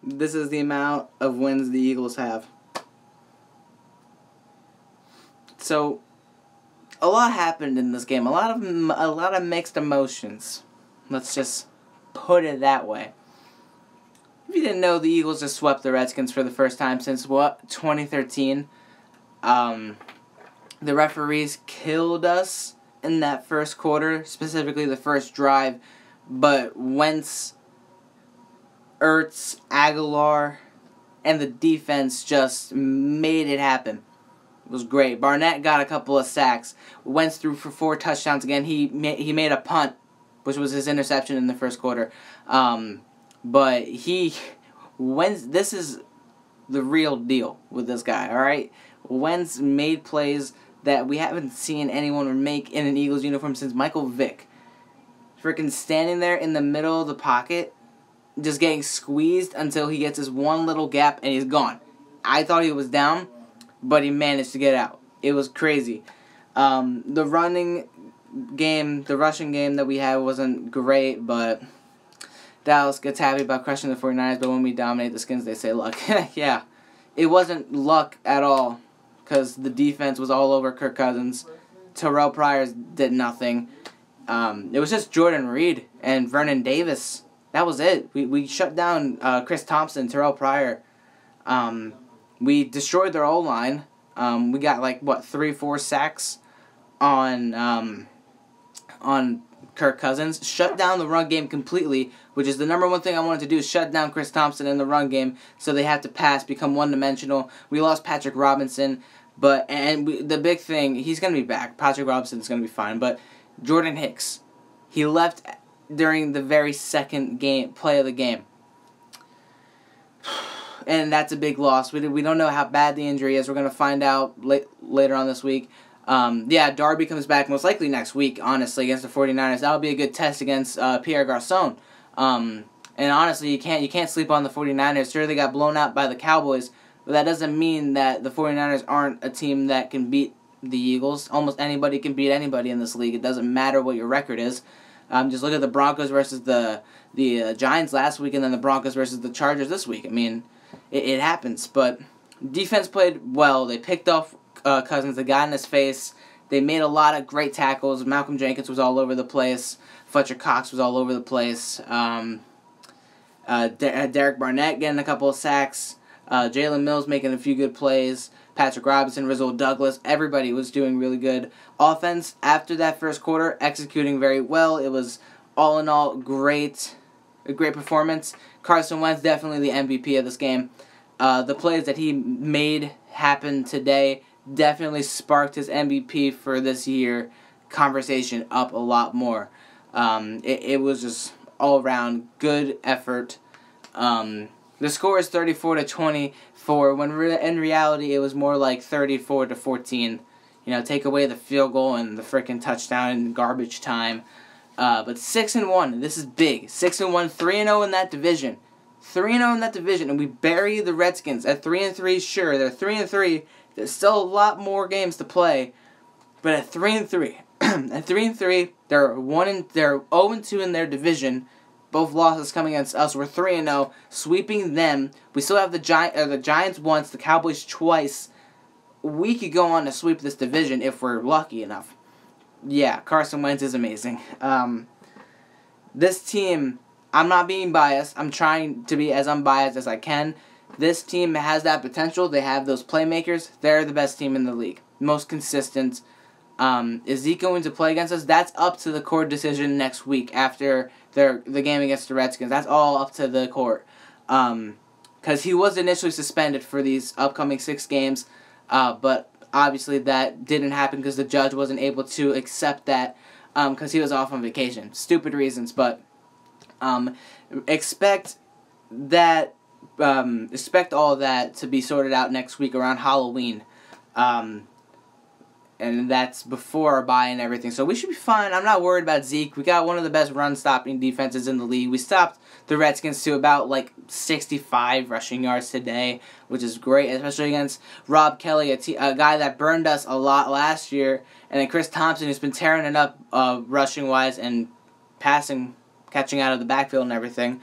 this is the amount of wins the Eagles have. So, a lot happened in this game. A lot of mixed emotions. Let's just put it that way. If you didn't know, the Eagles just swept the Redskins for the first time since, 2013. The referees killed us in that first quarter, specifically the first drive. But Wentz, Ertz, Aguilar, and the defense just made it happen. It was great. Barnett got a couple of sacks. Wentz threw for 4 touchdowns again. He made a punt, which was his interception in the first quarter. But this is the real deal with this guy, all right? Wentz made plays that we haven't seen anyone make in an Eagles uniform since Michael Vick. Freaking standing there in the middle of the pocket, just getting squeezed until he gets his one little gap and he's gone. I thought he was down, but he managed to get out. It was crazy. The rushing game that we had wasn't great, but Dallas gets happy about crushing the 49ers, but when we dominate the Skins, they say luck. Yeah, it wasn't luck at all, because the defense was all over Kirk Cousins. Terrell Pryor did nothing. It was just Jordan Reed and Vernon Davis. That was it. We shut down Chris Thompson, Terrell Pryor. We destroyed their O-line. We got 3-4 sacks on Kirk Cousins. Shut down the run game completely, which is the number one thing I wanted to do, is shut down Chris Thompson in the run game so they have to pass, become one-dimensional. We lost Patrick Robinson, the big thing, he's going to be back. Patrick Robinson's going to be fine, but Jordan Hicks, he left during the very second play of the game. And that's a big loss. We don't know how bad the injury is. We're going to find out later on this week. Darby comes back most likely next week, honestly, against the 49ers. That'll be a good test against Pierre Garçon. And honestly, you can't sleep on the 49ers. Sure, they got blown out by the Cowboys, but that doesn't mean that the 49ers aren't a team that can beat the Eagles. Almost anybody can beat anybody in this league. It doesn't matter what your record is. Just look at the Broncos versus the Giants last week, and then the Broncos versus the Chargers this week. I mean, it happens. But defense played well. They picked off Cousins. They got in his face. They made a lot of great tackles. Malcolm Jenkins was all over the place. Fletcher Cox was all over the place. Derek Barnett getting a couple of sacks. Jalen Mills making a few good plays. Patrick Robinson, Rizzo Douglas, everybody was doing really good. Offense, after that first quarter, executing very well. It was, all in all, a great performance. Carson Wentz, definitely the MVP of this game. The plays that he made happen today definitely sparked his MVP for this year conversation up a lot more. It was just all-around good effort. The score is 34-24, when in reality it was more like 34-14. Take away the field goal and the frickin' touchdown in garbage time. But 6-1, this is big. 6-1, 3-0 in that division. 3-0 in that division, and we bury the Redskins at 3-3. Sure, they're 3-3. There's still a lot more games to play, but at 3-3, at 3-3, they're 0-2 in their division. Both losses coming against us. We're 3-0, sweeping them. We still have the Giants once, the Cowboys twice. We could go on to sweep this division if we're lucky enough. Yeah, Carson Wentz is amazing. This team, I'm not being biased. I'm trying to be as unbiased as I can. This team has that potential. They have those playmakers. They're the best team in the league. Most consistent. Is Zeke going to play against us? That's up to the court decision next week after the game against the Redskins. That's all up to the court. Because he was initially suspended for these upcoming 6 games, but obviously that didn't happen because the judge wasn't able to accept that because he was off on vacation. Stupid reasons, but expect all of that to be sorted out next week around Halloween. And that's before our bye and everything. So we should be fine. I'm not worried about Zeke. We got one of the best run-stopping defenses in the league. We stopped the Redskins to about 65 rushing yards today, which is great, especially against Rob Kelly, a guy that burned us a lot last year, and then Chris Thompson, who's been tearing it up rushing-wise and catching out of the backfield and everything.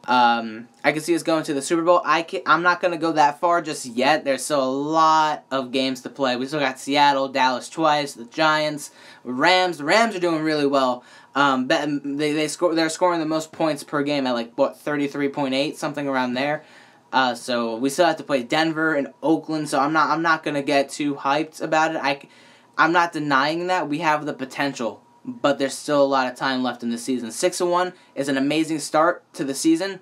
I can see us going to the Super Bowl. I'm not going to go that far just yet. There's still a lot of games to play. We still got Seattle, Dallas twice, the Giants, Rams. The Rams are doing really well. They're scoring the most points per game at like, what, 33.8, something around there. So we still have to play Denver and Oakland, so I'm not going to get too hyped about it. I'm not denying that we have the potential, but there's still a lot of time left in the season. 6-1 is an amazing start to the season,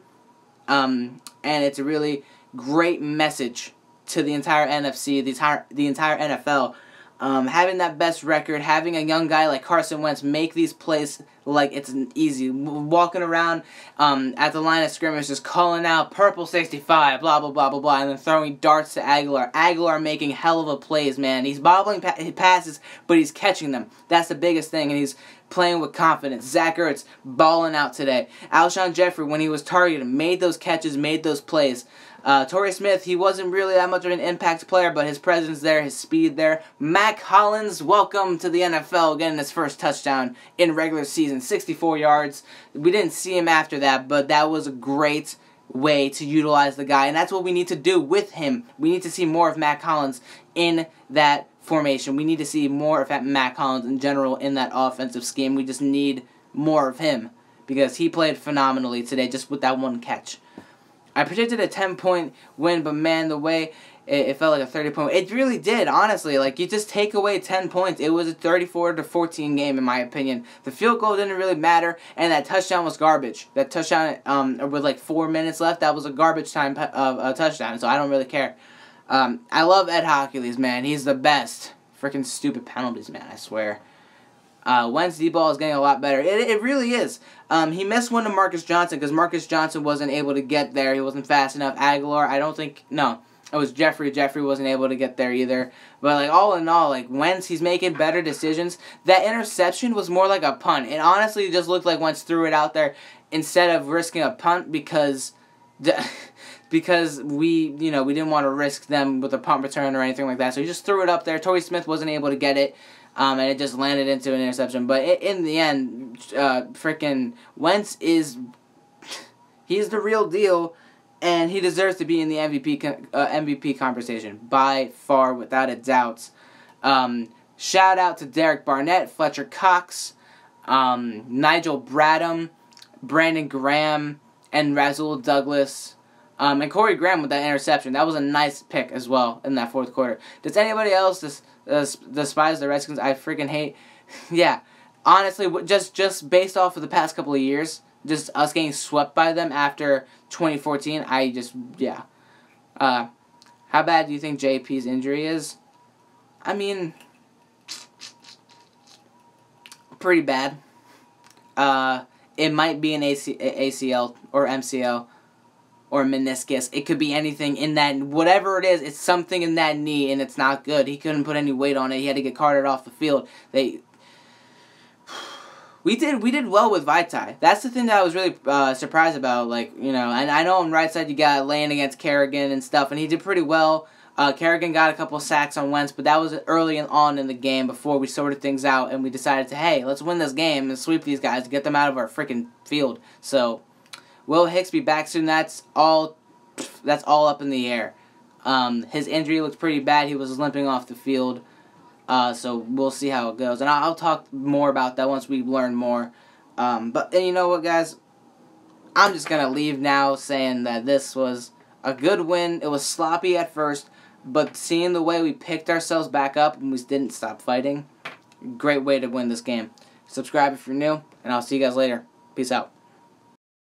and it's a really great message to the entire NFC, the entire NFL. Having that best record, having a young guy like Carson Wentz make these plays like it's easy, walking around at the line of scrimmage just calling out purple 65, blah, blah, blah, blah, blah, and then throwing darts to Aguilar. Aguilar making hell of a plays, man. He's bobbling passes, but he's catching them. That's the biggest thing, and he's playing with confidence. Zach Ertz balling out today. Alshon Jeffrey, when he was targeted, made those catches, made those plays. Torrey Smith, he wasn't really that much of an impact player, but his presence there, his speed there. Mac Hollins, welcome to the NFL, getting his first touchdown in regular season, 64 yards. We didn't see him after that, but that was a great way to utilize the guy, and that's what we need to do with him. We need to see more of Mac Hollins in that formation. We need to see more of Mac Hollins in general in that offensive scheme. We just need more of him because he played phenomenally today just with that one catch. I predicted a 10-point win, but man, the way it felt like a 30-point win. It really did, honestly. Like, you just take away 10 points. It was a 34-14 game, in my opinion. The field goal didn't really matter, and that touchdown was garbage. That touchdown, with like 4 minutes left, that was a garbage time touchdown, so I don't really care. I love Ed Hockley's, man. He's the best. Freaking stupid penalties, man, I swear. Wentz D-ball is getting a lot better. It really is. He missed one to Marcus Johnson because Marcus Johnson wasn't able to get there. He wasn't fast enough. Aguilar, I don't think, no. It was Jeffrey. Jeffrey wasn't able to get there either. But, like, all in all, like, Wentz, he's making better decisions. That interception was more like a punt. It honestly just looked like Wentz threw it out there instead of risking a punt because we didn't want to risk them with a punt return or anything like that. So he just threw it up there. Torrey Smith wasn't able to get it. And it just landed into an interception. But in the end, freaking Wentz he's the real deal, and he deserves to be in the MVP conversation by far, without a doubt. Shout out to Derek Barnett, Fletcher Cox, Nigel Bradham, Brandon Graham, and Rasul Douglas. And Corey Graham with that interception. That was a nice pick as well in that fourth quarter. Does anybody else despise the Redskins? I freaking hate. Yeah, honestly, just based off of the past couple of years, just us getting swept by them after 2014, yeah. How bad do you think JP's injury is? I mean, pretty bad. It might be an ACL or MCL. Or meniscus. It could be anything in that, whatever it is, it's something in that knee, and it's not good. He couldn't put any weight on it. He had to get carted off the field. We did well with Vaitai. That's the thing that I was really surprised about. Like, and I know on the right side you got Lane against Kerrigan and stuff, and he did pretty well. Kerrigan got a couple sacks on Wentz, but that was early on in the game before we sorted things out, and we decided to, hey, let's win this game and sweep these guys, get them out of our freaking field. So, will Hicks be back soon? That's all up in the air. His injury looked pretty bad. He was limping off the field. So we'll see how it goes. And I'll talk more about that once we learn more. But you know what, guys? I'm just going to leave now saying that this was a good win. It was sloppy at first, but seeing the way we picked ourselves back up and we didn't stop fighting, great way to win this game. Subscribe if you're new, and I'll see you guys later. Peace out.